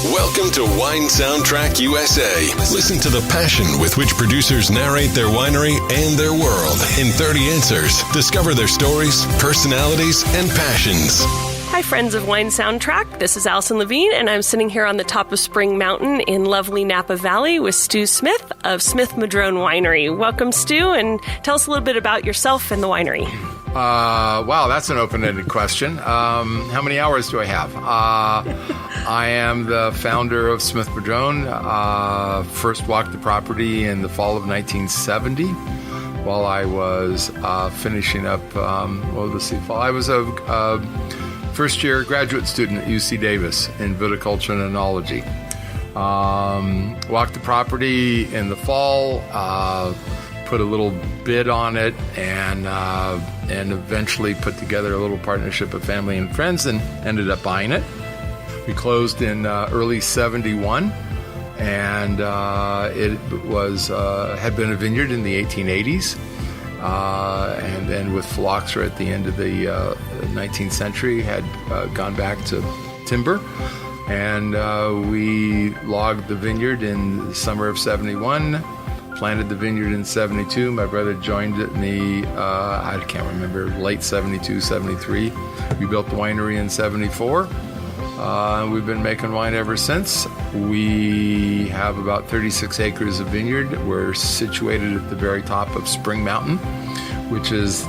Welcome to Wine Soundtrack USA. Listen to the passion with which producers narrate their winery and their world in 30 answers. Discover their stories, personalities, and passions. Hi, friends of Wine Soundtrack. This is Allison Levine, and I'm sitting here on the top of Spring Mountain in lovely Napa Valley with Stu Smith of Smith-Madrone Winery. Welcome, Stu, and tell us a little bit about yourself and the winery. Wow, that's an open-ended question. How many hours do I have? I am the founder of Smith-Madrone. First walked the property in the fall of 1970 while I was finishing up, I was a first-year graduate student at UC Davis in viticulture and enology. Walked the property in the fall, put a little bid on it, and eventually put together a little partnership of family and friends and ended up buying it. We closed in early 71, and it was had been a vineyard in the 1880s, and then with phylloxera at the end of the 19th century had gone back to timber. And we logged the vineyard in the summer of 71, planted the vineyard in 72. My brother joined me, I can't remember, late 72, 73. We built the winery in 74. We've been making wine ever since. We have about 36 acres of vineyard. We're situated at the very top of Spring Mountain, which is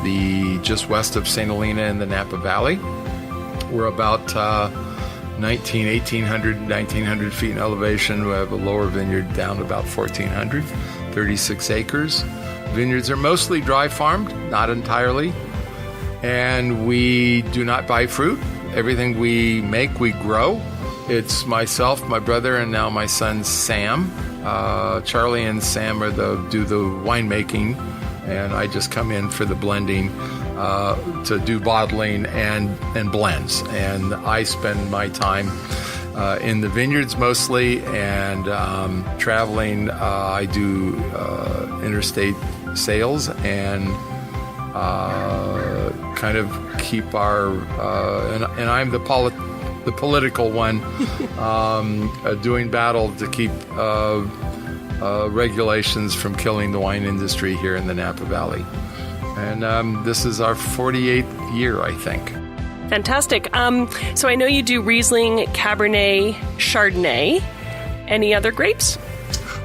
just west of St. Helena in the Napa Valley. We're about 1,900 feet in elevation. We have a lower vineyard down about 1,400, 36 acres. Vineyards are mostly dry farmed, not entirely. And we do not buy fruit. Everything we make, we grow. It's myself, my brother, and now my son, Sam. Charlie and Sam do the winemaking, and I just come in for the blending to do bottling and blends. And I spend my time in the vineyards mostly, and traveling. I do interstate sales and kind of keep our and I'm the political one, doing battle to keep regulations from killing the wine industry here in the Napa Valley. And this is our 48th year, I think. Fantastic. So I know you do Riesling, Cabernet, Chardonnay. Any other grapes?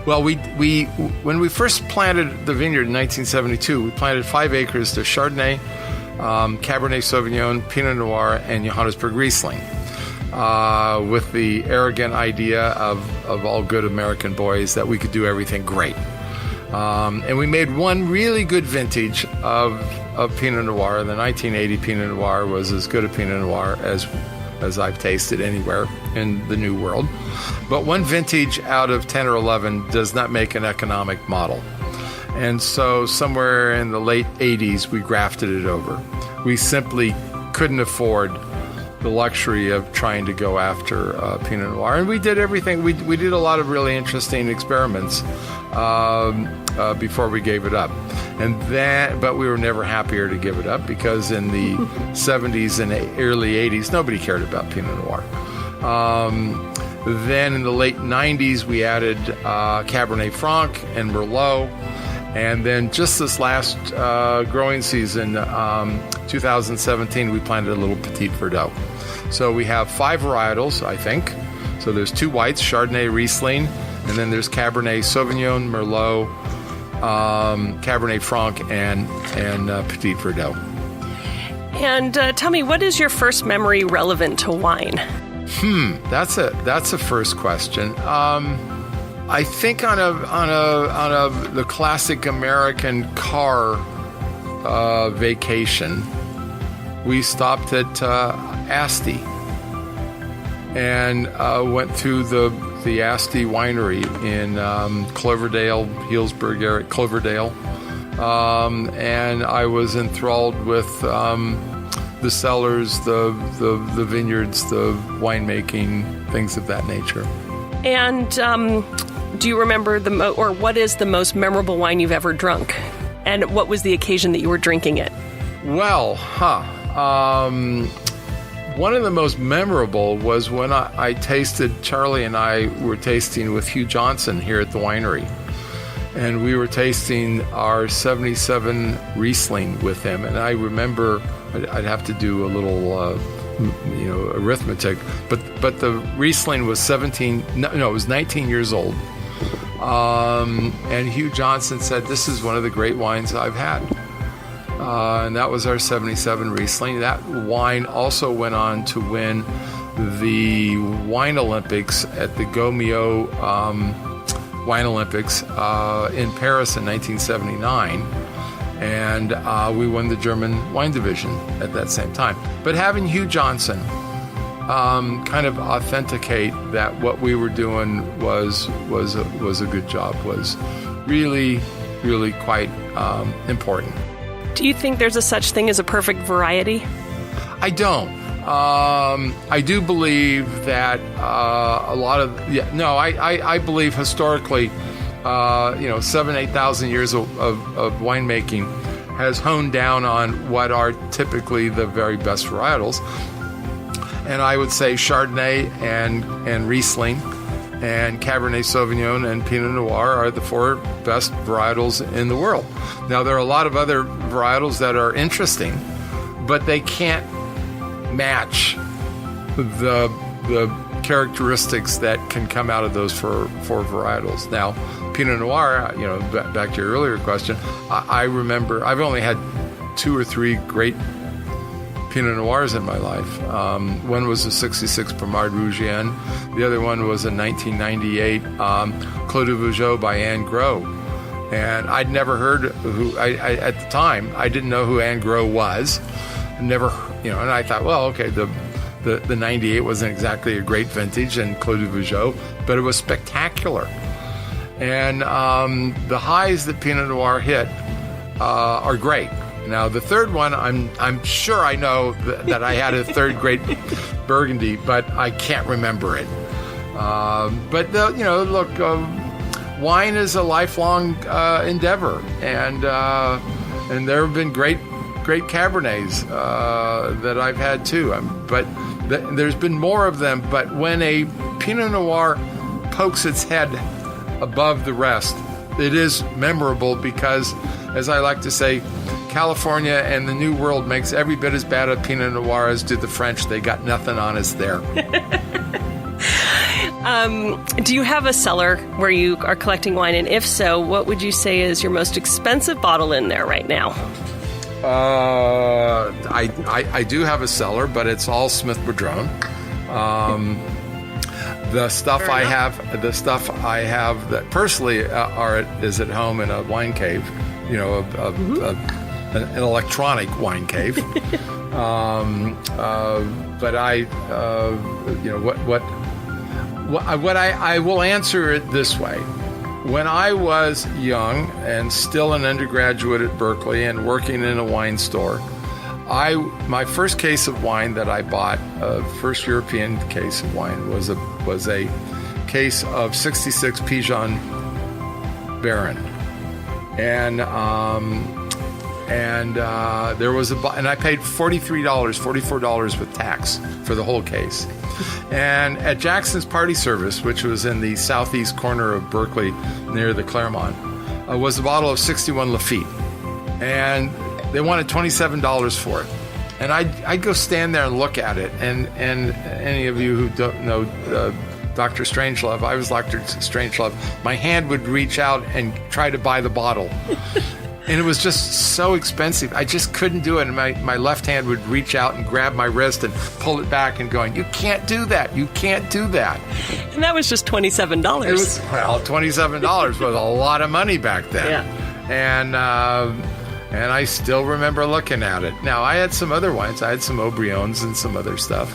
Well, we when we first planted the vineyard in 1972, we planted 5 acres to Chardonnay, Cabernet Sauvignon, Pinot Noir, and Johannesburg Riesling, with the arrogant idea of all good American boys that we could do everything great. And we made one really good vintage of Pinot Noir. The 1980 Pinot Noir was as good a Pinot Noir as I've tasted anywhere in the New World. But one vintage out of 10 or 11 does not make an economic model. And so somewhere in the late 80s, we grafted it over. We simply couldn't afford the luxury of trying to go after Pinot Noir. And we did everything. We did a lot of really interesting experiments before we gave it up. But we were never happier to give it up, because in the 70s and early 80s, nobody cared about Pinot Noir. Then in the late 90s, we added Cabernet Franc and Merlot. And then just this last growing season, 2017, we planted a little Petit Verdot. So we have 5 varietals, I think. So there's 2 whites, Chardonnay, Riesling, and then there's Cabernet Sauvignon, Merlot, Cabernet Franc, and Petit Verdot. And tell me, what is your first memory relevant to wine? That's a first question. I think on the classic American car vacation, we stopped at Asti and went through the Asti winery in Cloverdale, Healdsburg area, Cloverdale, and I was enthralled with the cellars, the vineyards, the winemaking, things of that nature. And do you remember what is the most memorable wine you've ever drunk? And what was the occasion that you were drinking it? Well, one of the most memorable was when I tasted, Charlie and I were tasting with Hugh Johnson here at the winery. And we were tasting our 77 Riesling with him. And I remember, I'd have to do a little, arithmetic, but the Riesling was it was 19 years old. And Hugh Johnson said, "This is one of the great wines I've had." And that was our 77 Riesling. That wine also went on to win the Wine Olympics at the Gomio Wine Olympics in Paris in 1979. And we won the German wine division at that same time. But having Hugh Johnson kind of authenticate that what we were doing was a good job, was really, really quite important. Do you think there's a such thing as a perfect variety? I don't. I do believe that a lot of I believe historically, 7,000-8,000 years of winemaking has honed down on what are typically the very best varietals, and I would say Chardonnay and Riesling and Cabernet Sauvignon and Pinot Noir are the 4 best varietals in the world. Now, there are a lot of other varietals that are interesting, but they can't match the characteristics that can come out of those four varietals. Now, Pinot Noir, back to your earlier question, I remember I've only had 2 or 3 great Pinot Noirs in my life. One was a 66 Primard Rougienne. The other one was a 1998 Clos de Vougeot by Anne Gros. And I'd never heard at the time, I didn't know who Anne Gros was. Never, and I thought, well, okay, the 98 wasn't exactly a great vintage and Clos de Vougeot, but it was spectacular. And the highs that Pinot Noir hit are great. Now, the third one, I'm sure I know that I had a third great Burgundy, but I can't remember it. Wine is a lifelong endeavor, and there have been great Cabernets that I've had too. But there's been more of them. But when a Pinot Noir pokes its head above the rest, it is memorable because, as I like to say, California and the New World makes every bit as bad a Pinot Noir as did the French. They got nothing on us there. Do you have a cellar where you are collecting wine? And if so, what would you say is your most expensive bottle in there right now? I do have a cellar, but it's all Smith-Madrone. The stuff I have that personally is at home in a wine cave, an electronic wine cave. But I will answer it this way. When I was young and still an undergraduate at Berkeley and working in a wine store, my first case of wine that I bought, first European case of wine, was a case of 66 Pigeon Baron, and there was and I paid $44 with tax for the whole case. And at Jackson's Party Service, which was in the southeast corner of Berkeley near the Claremont, was a bottle of 61 Lafite. And they wanted $27 for it. And I'd go stand there and look at it. And any of you who don't know Dr. Strangelove, I was Dr. Strangelove, my hand would reach out and try to buy the bottle. And it was just so expensive. I just couldn't do it. And my left hand would reach out and grab my wrist and pull it back and going, "You can't do that. You can't do that." And that was just $27. It was, $27 was a lot of money back then. Yeah. And I still remember looking at it. Now, I had some other wines. I had some Aubryones and some other stuff.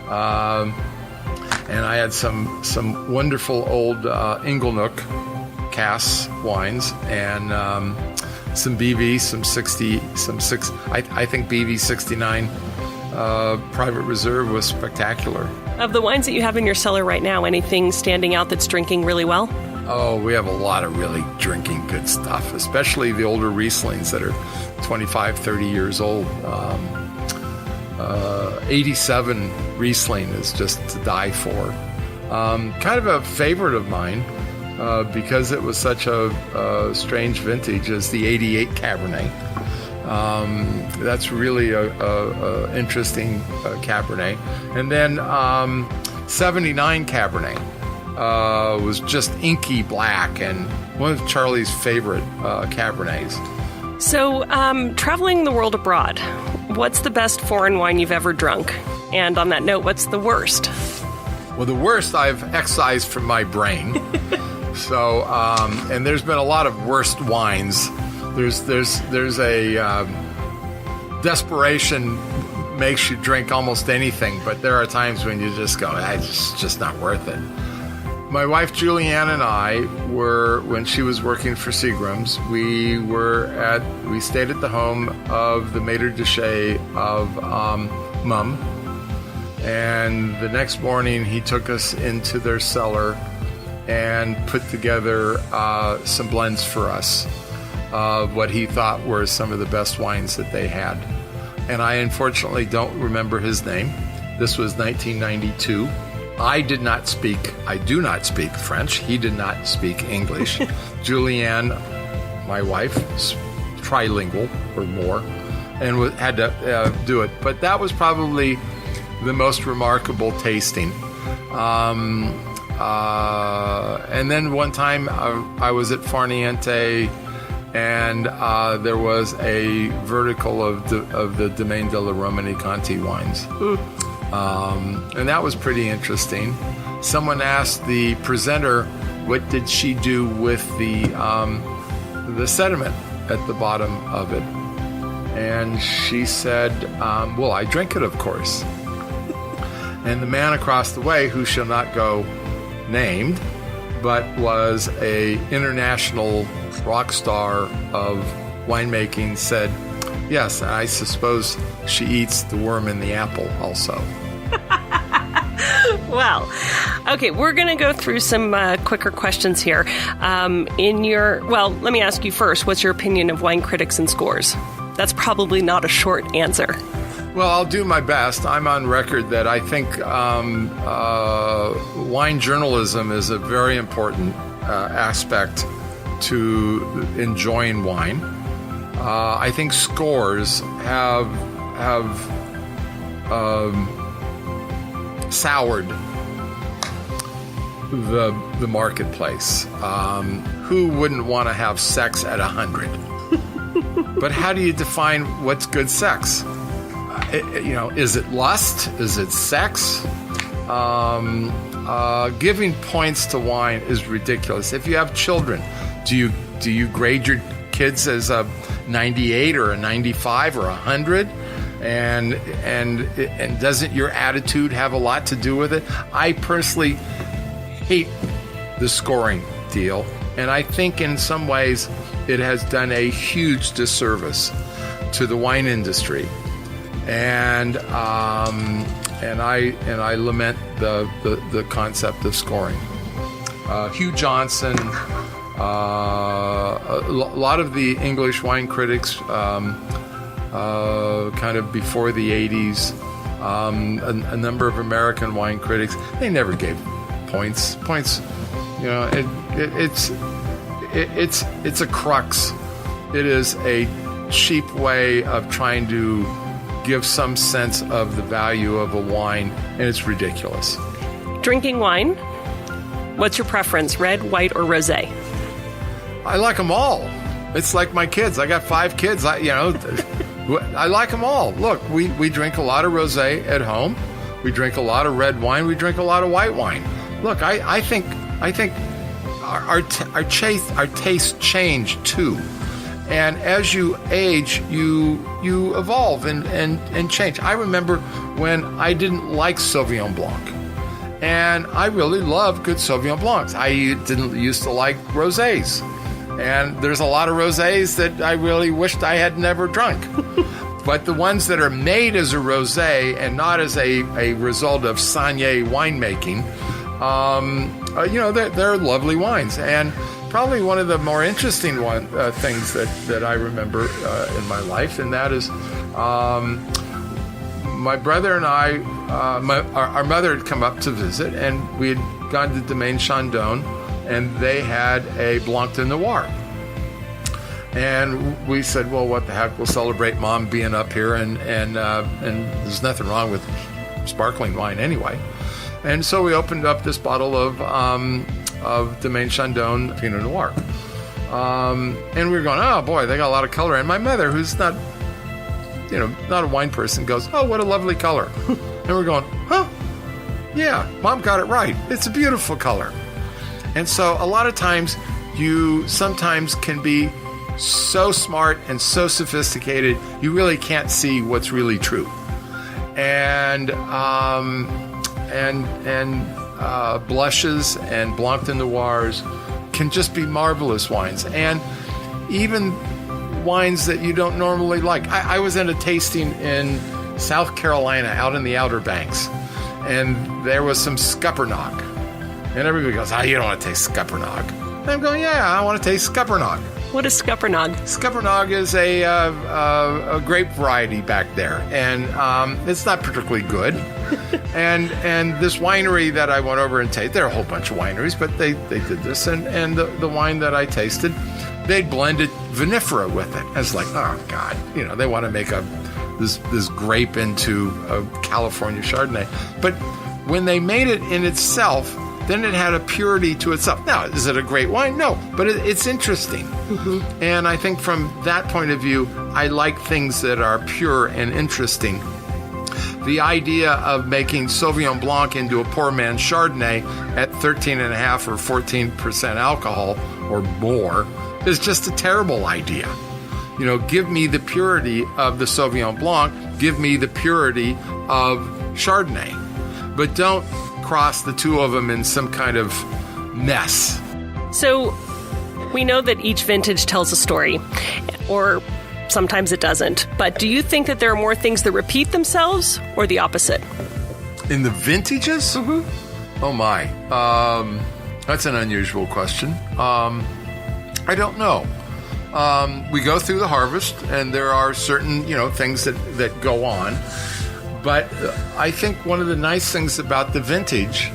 And I had some wonderful old Inglenook casks wines, and some BV, I think BV 69 Private Reserve was spectacular. Of the wines that you have in your cellar right now, anything standing out that's drinking really well? Oh, we have a lot of really drinking good stuff, especially the older Rieslings that are 25, 30 years old. 87 Riesling is just to die for. Kind of a favorite of mine because it was such a strange vintage is the 88 Cabernet. That's really a interesting Cabernet. And then 79 Cabernet was just inky black and one of Charlie's favorite Cabernets. So, traveling the world abroad, what's the best foreign wine you've ever drunk? And on that note, what's the worst? Well, the worst I've excised from my brain. So, and there's been a lot of worst wines. There's a desperation makes you drink almost anything, but there are times when you just go, it's just not worth it. My wife Julianne and I were, when she was working for Seagram's, we stayed at the home of the maitre d' of Mum, and the next morning he took us into their cellar and put together some blends for us of what he thought were some of the best wines that they had. And I unfortunately don't remember his name. This was 1992. I do not speak French. He did not speak English. Julianne, my wife, trilingual or more, and had to do it. But that was probably the most remarkable tasting. And then one time I was at Farniente, and there was a vertical of the Domaine de la Romanée-Conti wines. And that was pretty interesting. Someone asked the presenter, what did she do with the sediment at the bottom of it? And she said, well, I drink it, of course. And the man across the way, who shall not go named, but was a international rock star of winemaking, said, yes, I suppose she eats the worm in the apple also. Well, okay, we're going to go through some quicker questions here. Let me ask you first, what's your opinion of wine critics and scores? That's probably not a short answer. Well, I'll do my best. I'm on record that I think wine journalism is a very important aspect to enjoying wine. I think scores have soured the marketplace. Who wouldn't want to have sex at 100? But how do you define what's good sex? Is it lust? Is it sex? Giving points to wine is ridiculous. If you have children, do you grade your kids as a 98 or a 95 or 100? And doesn't your attitude have a lot to do with it? I personally hate the scoring deal, and I think in some ways it has done a huge disservice to the wine industry. And I lament the concept of scoring. Hugh Johnson, a lot of the English wine critics, kind of before the 80s, a number of American wine critics, they never gave points. It's a crux. It is a cheap way of trying to give some sense of the value of a wine, and it's ridiculous. Drinking wine, what's your preference, red, white, or rosé? I like them all. It's like my kids. I got 5 kids. I like them all. Look, we drink a lot of rosé at home. We drink a lot of red wine. We drink a lot of white wine. Look, I think our tastes change too. And as you age, you evolve and change. I remember when I didn't like Sauvignon Blanc, and I really love good Sauvignon Blancs. I didn't used to like rosés, and there's a lot of rosés that I really wished I had never drunk. But the ones that are made as a rosé and not as a result of Saignée winemaking, they're lovely wines. And probably one of the more interesting things that I remember in my life, and that is my brother and I, our mother had come up to visit, and we had gone to Domaine Chandon, and they had a Blanc de Noir. And we said, well, what the heck, we'll celebrate Mom being up here, and there's nothing wrong with sparkling wine anyway. And so we opened up this bottle of Domaine Chandon Pinot Noir. And we were going, oh boy, they got a lot of color. And my mother, who's not a wine person, goes, oh, what a lovely color. And we're going, huh? Yeah, Mom got it right. It's a beautiful color. And so a lot of times you sometimes can be so smart and so sophisticated, you really can't see what's really true. And blushes and Blanc de Noirs can just be marvelous wines. And even wines that you don't normally like. I was in a tasting in South Carolina out in the Outer Banks, and there was some Scuppernong. And everybody goes, you don't want to taste Scuppernong. And I'm going, yeah, I want to taste Scuppernong. What is Scuppernong? Scuppernong is a grape variety back there, and it's not particularly good. and this winery that I went over and tasted, there are a whole bunch of wineries, but they did this, and the wine that I tasted, they'd blended vinifera with it. I was like, oh God, they want to make this grape into a California Chardonnay. But when they made it in itself, then it had a purity to itself. Now, is it a great wine? No, but it's interesting. Mm-hmm. And I think from that point of view, I like things that are pure and interesting. The idea of making Sauvignon Blanc into a poor man's Chardonnay at 13.5 or 14% alcohol or more is just a terrible idea. Give me the purity of the Sauvignon Blanc, give me the purity of Chardonnay, but don't cross the two of them in some kind of mess. So we know that each vintage tells a story, or sometimes it doesn't. But do you think that there are more things that repeat themselves or the opposite? In the vintages? Mm-hmm. Oh my. That's an unusual question. I don't know. We go through the harvest, and there are certain, things that go on. But I think one of the nice things about the vintage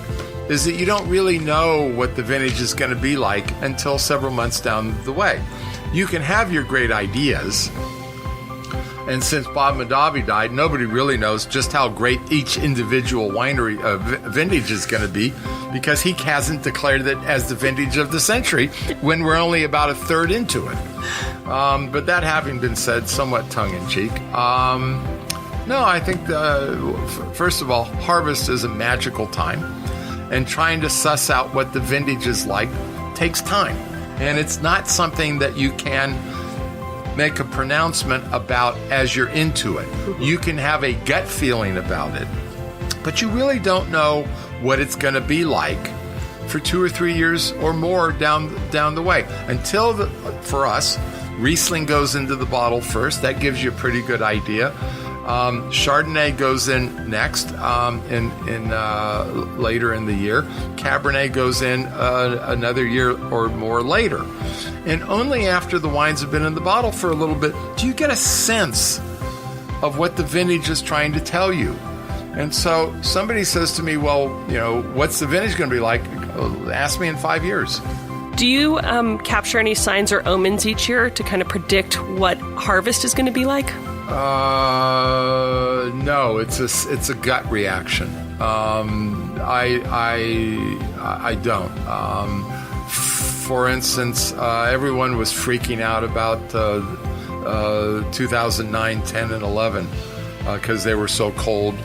is that you don't really know what the vintage is going to be like until several months down the way. You can have your great ideas, and since Bob Mondavi died, nobody really knows just how great each individual winery vintage is going to be, because he hasn't declared it as the vintage of the century when we're only about a third into it. But that having been said, somewhat tongue-in-cheek, no, I think, first of all, harvest is a magical time, and trying to suss out what the vintage is like takes time. And it's not something that you can make a pronouncement about as you're into it. You can have a gut feeling about it, but you really don't know what it's going to be like for 2 or 3 years or more down the way. Until, for us, Riesling goes into the bottle first. That gives you a pretty good idea. Chardonnay goes in next, later in the year. Cabernet goes in another year or more later. And only after the wines have been in the bottle for a little bit do you get a sense of what the vintage is trying to tell you. And so somebody says to me, well, what's the vintage going to be like? Ask me in 5 years. Do you capture any signs or omens each year to kind of predict what harvest is going to be like? No, it's a gut reaction. I don't. For instance, everyone was freaking out about 2009, 10, and 11 because they were so cold.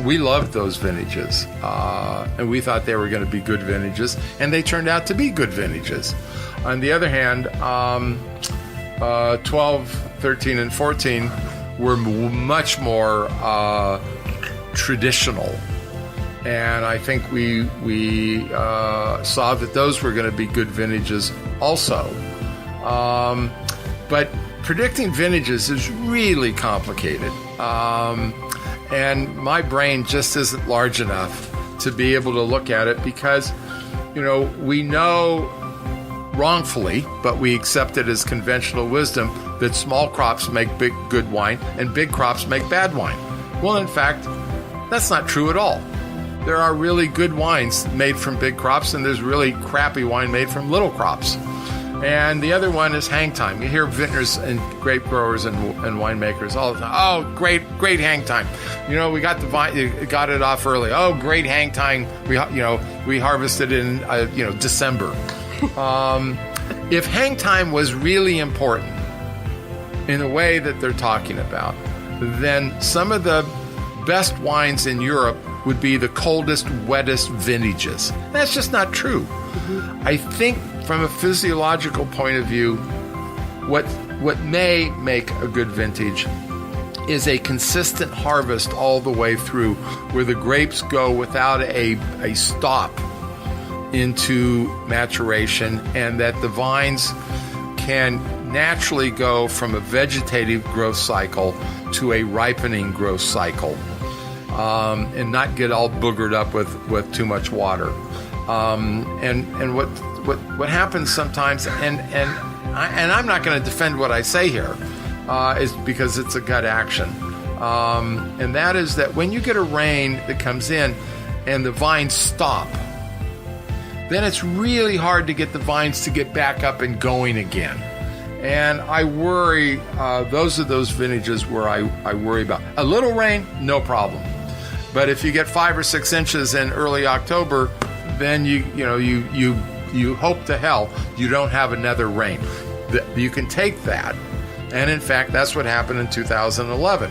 We loved those vintages, and we thought they were going to be good vintages, and they turned out to be good vintages. On the other hand, 12, 13, and 14 were much more traditional. And I think we saw that those were going to be good vintages also. But predicting vintages is really complicated. And my brain just isn't large enough to be able to look at it because, we know wrongfully, but we accept it as conventional wisdom that small crops make good wine and big crops make bad wine. Well, in fact, that's not true at all. There are really good wines made from big crops, and there's really crappy wine made from little crops. And the other one is hang time. You hear vintners and grape growers and winemakers all the time. Oh, great hang time. We got the vine, got it off early. Oh, great hang time. We harvested in December. If hang time was really important in the way that they're talking about, then some of the best wines in Europe would be the coldest, wettest vintages. That's just not true. I think from a physiological point of view, what may make a good vintage is a consistent harvest all the way through, where the grapes go without a stop into maturation, and that the vines can naturally go from a vegetative growth cycle to a ripening growth cycle, and not get all boogered up with too much water. And what happens sometimes, and I'm not going to defend what I say here, is because it's a gut action, and that is that when you get a rain that comes in and the vines stop, then it's really hard to get the vines to get back up and going again. And I worry, those are those vintages where I worry about. A little rain, no problem. But if you get 5 or 6 inches in early October, then you hope to hell you don't have another rain. You can take that. And in fact, that's what happened in 2011.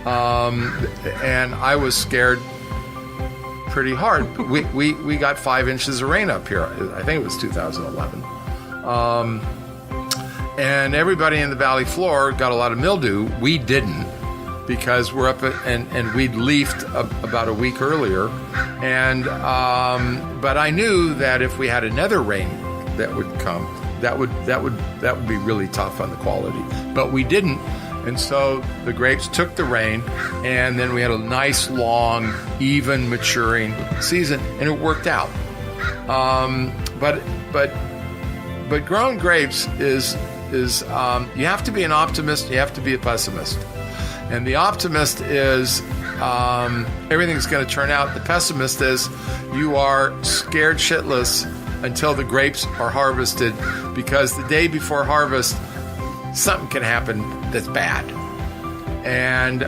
And I was scared pretty hard. We got 5 inches of rain up here. I think it was 2011. And everybody in the valley floor got a lot of mildew. We didn't, because we're up and we'd leafed about a week earlier. And but I knew that if we had another rain that would come, that would be really tough on the quality. But we didn't. And so the grapes took the rain, and then we had a nice, long, even maturing season, and it worked out. But growing grapes is you have to be an optimist, you have to be a pessimist. And the optimist is everything's going to turn out. The pessimist is you are scared shitless until the grapes are harvested, because the day before harvest, something can happen that's bad. And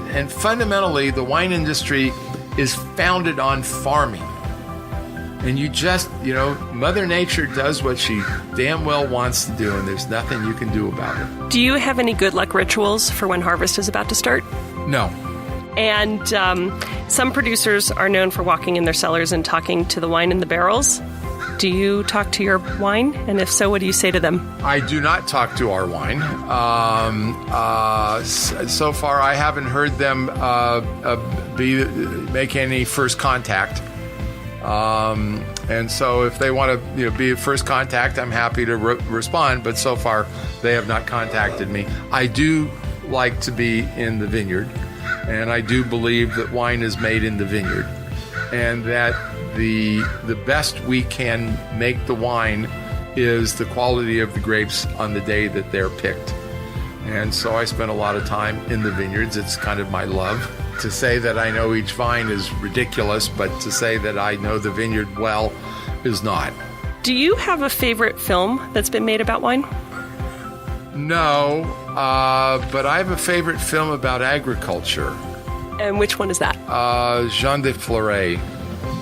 and fundamentally, the wine industry is founded on farming. And you just, Mother Nature does what she damn well wants to do, and there's nothing you can do about it. Do you have any good luck rituals for when harvest is about to start? No. And some producers are known for walking in their cellars and talking to the wine in the barrels. Do you talk to your wine? And if so, what do you say to them? I do not talk to our wine. So far, I haven't heard them make any first contact. And so if they want to be a first contact, I'm happy to respond. But so far, they have not contacted me. I do like to be in the vineyard, and I do believe that wine is made in the vineyard, and that the best we can make the wine is the quality of the grapes on the day that they're picked. And so I spend a lot of time in the vineyards. It's kind of my love. To say that I know each vine is ridiculous, but to say that I know the vineyard well is not. Do you have a favorite film that's been made about wine? No, but I have a favorite film about agriculture. And which one is that? Jean de Fleuret.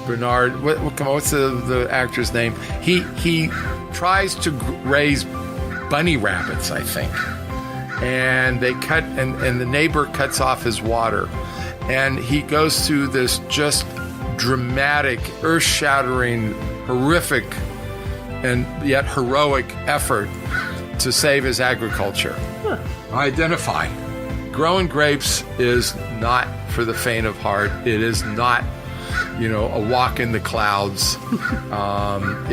Bernard, what's the actor's name? He tries to raise bunny rabbits, I think. And they cut, and the neighbor cuts off his water. And he goes through this just dramatic, earth-shattering, horrific, and yet heroic effort to save his agriculture. Huh. Identify. Growing grapes is not for the faint of heart. It is not, a walk in the clouds.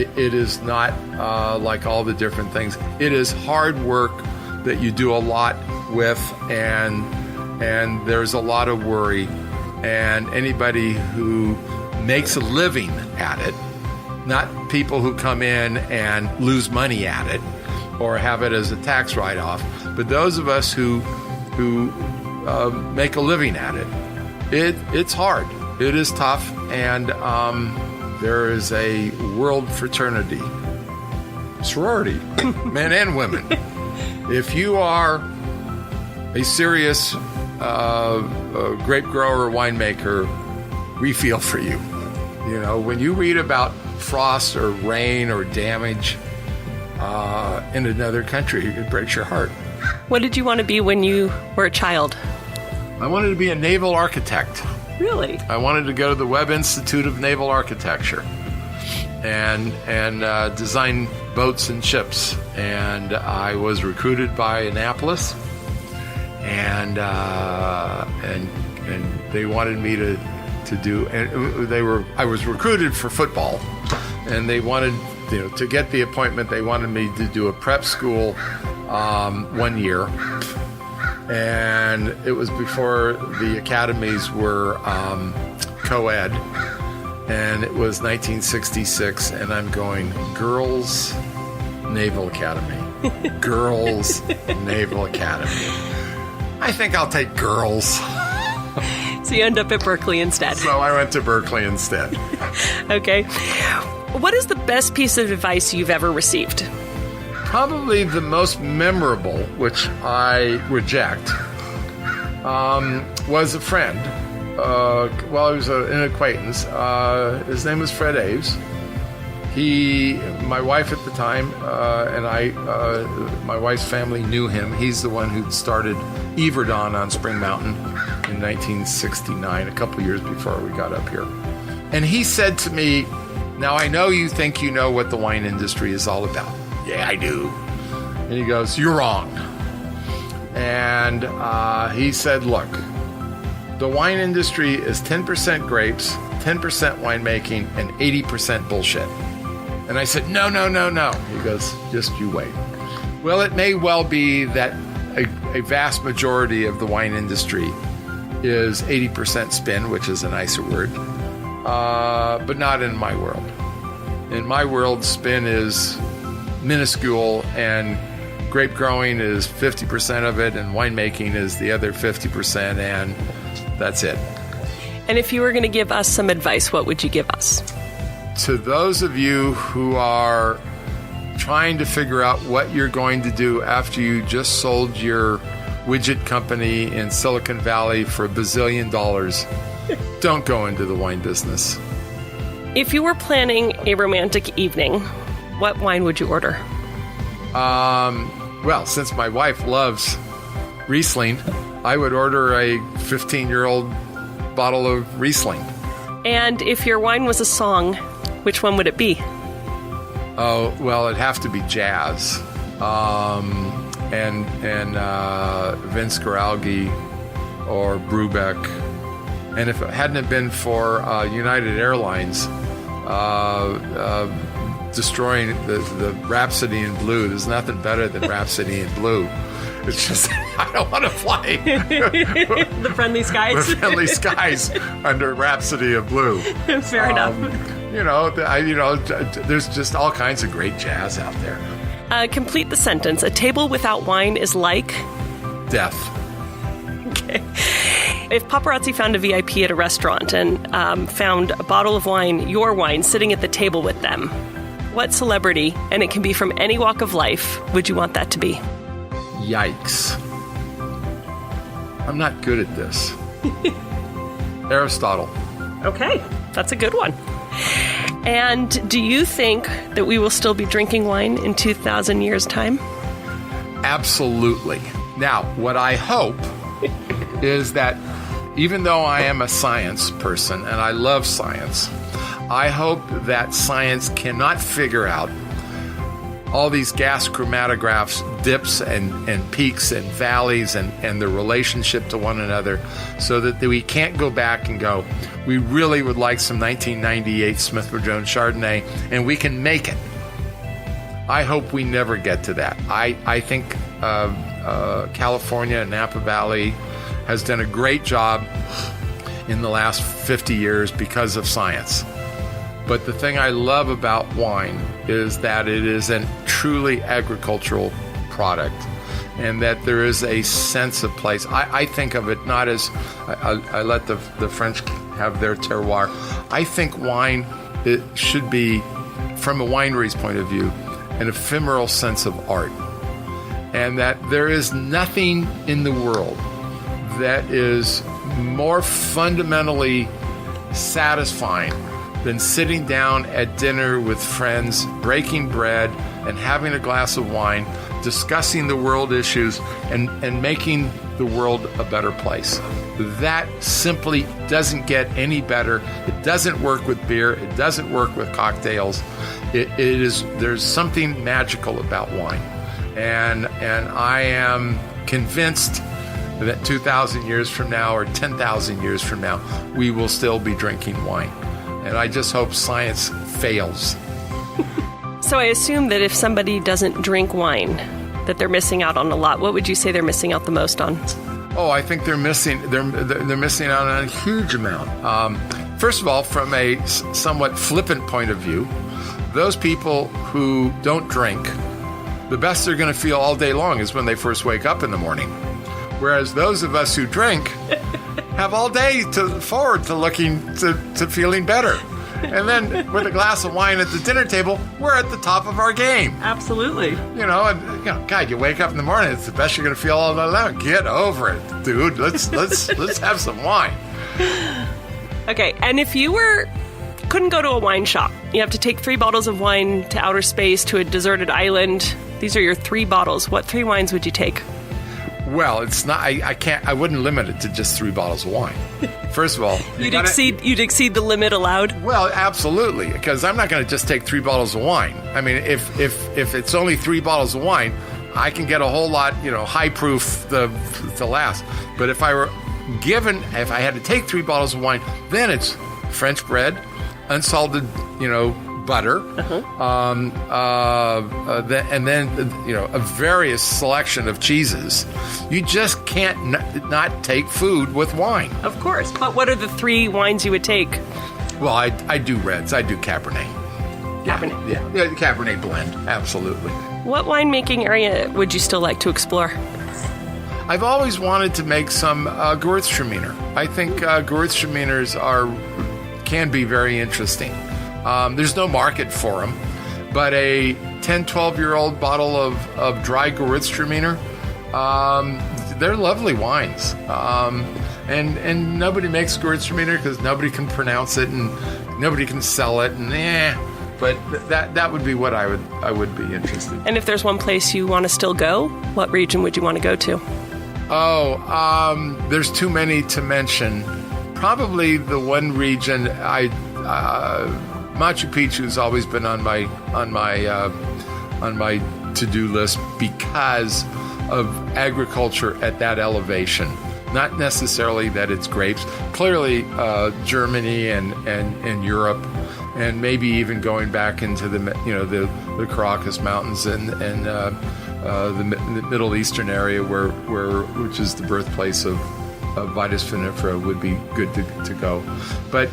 It is not like all the different things. It is hard work that you do a lot with, and there's a lot of worry. And anybody who makes a living at it not people who come in and lose money at it or have it as a tax write-off, but those of us who make a living at it. It's hard. It is tough, and there is a world fraternity, sorority, men and women. If you are a serious grape grower, winemaker, we feel for you. You know, when you read about frost or rain or damage in another country, it breaks your heart. What did you want to be when you were a child? I wanted to be a naval architect. Really? I wanted to go to the Webb Institute of Naval Architecture and design boats and ships. And I was recruited by Annapolis, and they wanted me to do. And I was recruited for football, and they wanted, to get the appointment. They wanted me to do a prep school 1 year. And it was before the academies were co-ed, and it was 1966, and I'm going, Girls Naval Academy. Girls Naval Academy. I think I'll take girls. So you end up at Berkeley instead. So I went to Berkeley instead. Okay. What is the best piece of advice you've ever received? Probably the most memorable, which I reject, was a friend. He was an acquaintance. His name was Fred Aves. My wife at the time, my wife's family knew him. He's the one who started Yverdon on Spring Mountain in 1969, a couple years before we got up here. And he said to me, "Now I know you think you know what the wine industry is all about." "Yeah, I do." And he goes, "You're wrong." And he said, "Look, the wine industry is 10% grapes, 10% winemaking, and 80% bullshit." And I said, No. He goes, "Just you wait." Well, it may well be that a vast majority of the wine industry is 80% spin, which is a nicer word, but not in my world. In my world, spin is minuscule, and grape growing is 50% of it, and winemaking is the other 50%, and that's it. And if you were going to give us some advice, what would you give us? To those of you who are trying to figure out what you're going to do after you just sold your widget company in Silicon Valley for $1 bazillion, don't go into the wine business. If you were planning a romantic evening, what wine would you order? Well, since my wife loves Riesling, I would order a 15-year-old bottle of Riesling. And if your wine was a song, which one would it be? Oh, well, it'd have to be jazz. And Vince Guaraldi or Brubeck. And if it hadn't have been for United Airlines destroying the Rhapsody in Blue, there's nothing better than Rhapsody in Blue. It's just, I don't want to fly. The Friendly Skies? The Friendly Skies under Rhapsody of Blue. Fair enough. There's just all kinds of great jazz out there. Complete the sentence. A table without wine is like? Death. Okay. If paparazzi found a VIP at a restaurant and found a bottle of wine, your wine, sitting at the table with them, what celebrity, and it can be from any walk of life, would you want that to be? Yikes. I'm not good at this. Aristotle. Okay, that's a good one. And do you think that we will still be drinking wine in 2,000 years' time? Absolutely. Now, what I hope is that even though I am a science person and I love science, I hope that science cannot figure out all these gas chromatographs, dips and peaks and valleys and the relationship to one another, so that we can't go back and go, we really would like some 1998 Smith-Madrone Chardonnay, and we can make it. I hope we never get to that. I think California and Napa Valley has done a great job in the last 50 years because of science. But the thing I love about wine is that it is a truly agricultural product, and that there is a sense of place. I think of it not as, I let the French have their terroir. I think wine, it should be, from a winery's point of view, an ephemeral sense of art. And that there is nothing in the world that is more fundamentally satisfying than sitting down at dinner with friends, breaking bread, and having a glass of wine, discussing the world issues, and making the world a better place. That simply doesn't get any better. It doesn't work with beer. It doesn't work with cocktails. There's something magical about wine. And I am convinced that 2,000 years from now or 10,000 years from now, we will still be drinking wine. And I just hope science fails. So I assume that if somebody doesn't drink wine, that they're missing out on a lot. What would you say they're missing out the most on? Oh, I think they're missing out on a huge amount. First of all, from a somewhat flippant point of view, those people who don't drink, the best they're going to feel all day long is when they first wake up in the morning. Whereas those of us who drink have all day forward to looking to feeling better. And then with a glass of wine at the dinner table, we're at the top of our game. Absolutely. God, you wake up in the morning, it's the best you're going to feel all day long. Get over it, dude. Let's have some wine. Okay, and if you couldn't go to a wine shop, you have to take 3 bottles of wine to outer space, to a deserted island. These are your 3 bottles. What 3 wines would you take? Well, it's not. I wouldn't limit it to just 3 bottles of wine. First of all, you'd exceed the limit allowed. Well, absolutely, because I'm not going to just take 3 bottles of wine. I mean, if it's only 3 bottles of wine, I can get a whole lot, high proof to last. But if I had to take 3 bottles of wine, then it's French bread, unsalted, butter, and then a various selection of cheeses. You just can't not take food with wine. Of course. But what are the 3 wines you would take? Well, I do reds. I do Cabernet. Cabernet. Yeah, Cabernet blend. Absolutely. What winemaking area would you still like to explore? I've always wanted to make some Gewürztraminer. I think Gewürztraminers can be very interesting. There's no market for them, but a 10, 12-year-old bottle of dry Gewürztraminer, they're lovely wines. And nobody makes Gewürztraminer because nobody can pronounce it and nobody can sell it. But that would be what I would be interested in. And if there's one place you want to still go, what region would you want to go to? There's too many to mention. Probably the one region Machu Picchu has always been on my to-do list because of agriculture at that elevation. Not necessarily that it's grapes. Clearly, Germany and Europe, and maybe even going back into the Caucasus Mountains and the Middle Eastern area, which is the birthplace of Vitis vinifera, would be good to go. But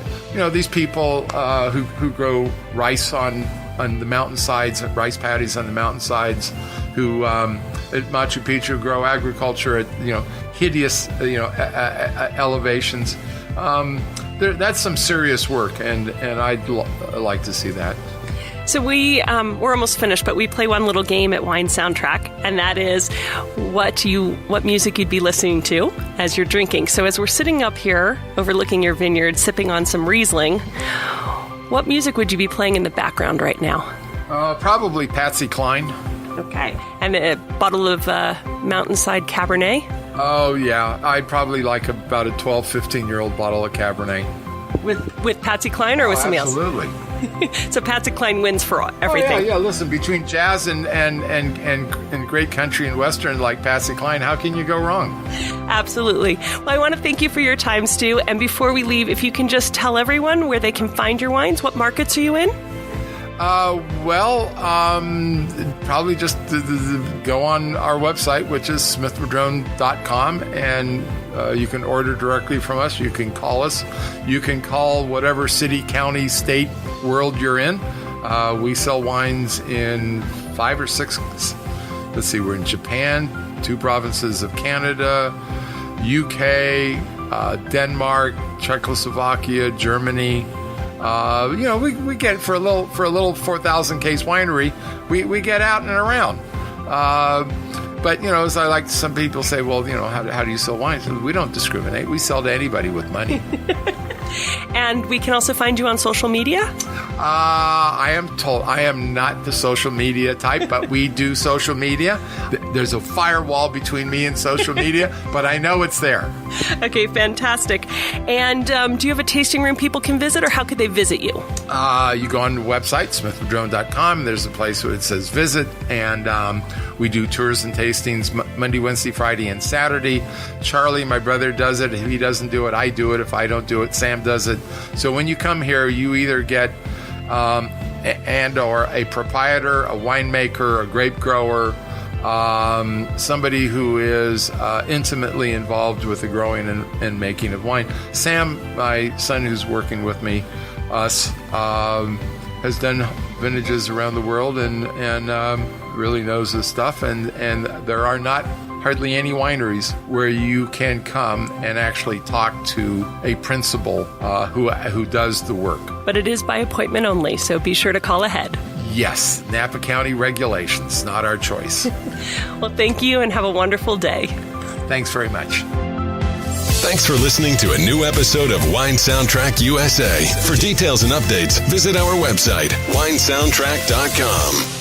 these people who grow rice on the mountainsides, rice paddies on the mountainsides, who at Machu Picchu grow agriculture at hideous elevations. That's some serious work, and I'd like to see that. So we're almost finished, but we play one little game at Wine Soundtrack, and that is what music you'd be listening to as you're drinking. So as we're sitting up here overlooking your vineyard, sipping on some Riesling, what music would you be playing in the background right now? Probably Patsy Cline. Okay. And a bottle of Mountainside Cabernet? Oh, yeah. I'd probably like about a 12, 15-year-old bottle of Cabernet. With Patsy Cline or with somebody else? Absolutely. So Patsy Cline wins for everything. Oh, yeah. Listen, between jazz and great country and western like Patsy Cline, how can you go wrong? Absolutely. Well, I want to thank you for your time, Stu. And before we leave, if you can just tell everyone where they can find your wines, what markets are you in? Probably just go on our website, which is Smith-Madrone.com, and You can order directly from us. You can call us. You can call whatever city, county, state, world you're in. We sell wines in 5 or 6. Let's see, we're in Japan, 2 provinces of Canada, UK, Denmark, Czechoslovakia, Germany. We get for a little 4,000 case winery. We get out and around. But as I like, some people say, well, how do you sell wines? We don't discriminate. We sell to anybody with money. And we can also find you on social media? I am told I am not the social media type, but we do social media. There's a firewall between me and social media, but I know it's there. Okay, fantastic. And do you have a tasting room people can visit, or how could they visit you? You go on the website, Smith-Madrone.com. There's a place where it says visit, and we do tours and tastings Monday, Wednesday, Friday, and Saturday. Charlie, my brother, does it. If he doesn't do it, I do it. If I don't do it, Sam does it. So when you come here, you either get or a proprietor, a winemaker, a grape grower, somebody who is intimately involved with the growing and making of wine. Sam, my son who's working with me, has done vintages around the world and really knows his stuff. And there are not hardly any wineries where you can come and actually talk to a principal who does the work. But it is by appointment only, so be sure to call ahead. Yes, Napa County regulations, not our choice. Well, thank you and have a wonderful day. Thanks very much. Thanks for listening to a new episode of Wine Soundtrack USA. For details and updates, visit our website, winesoundtrack.com.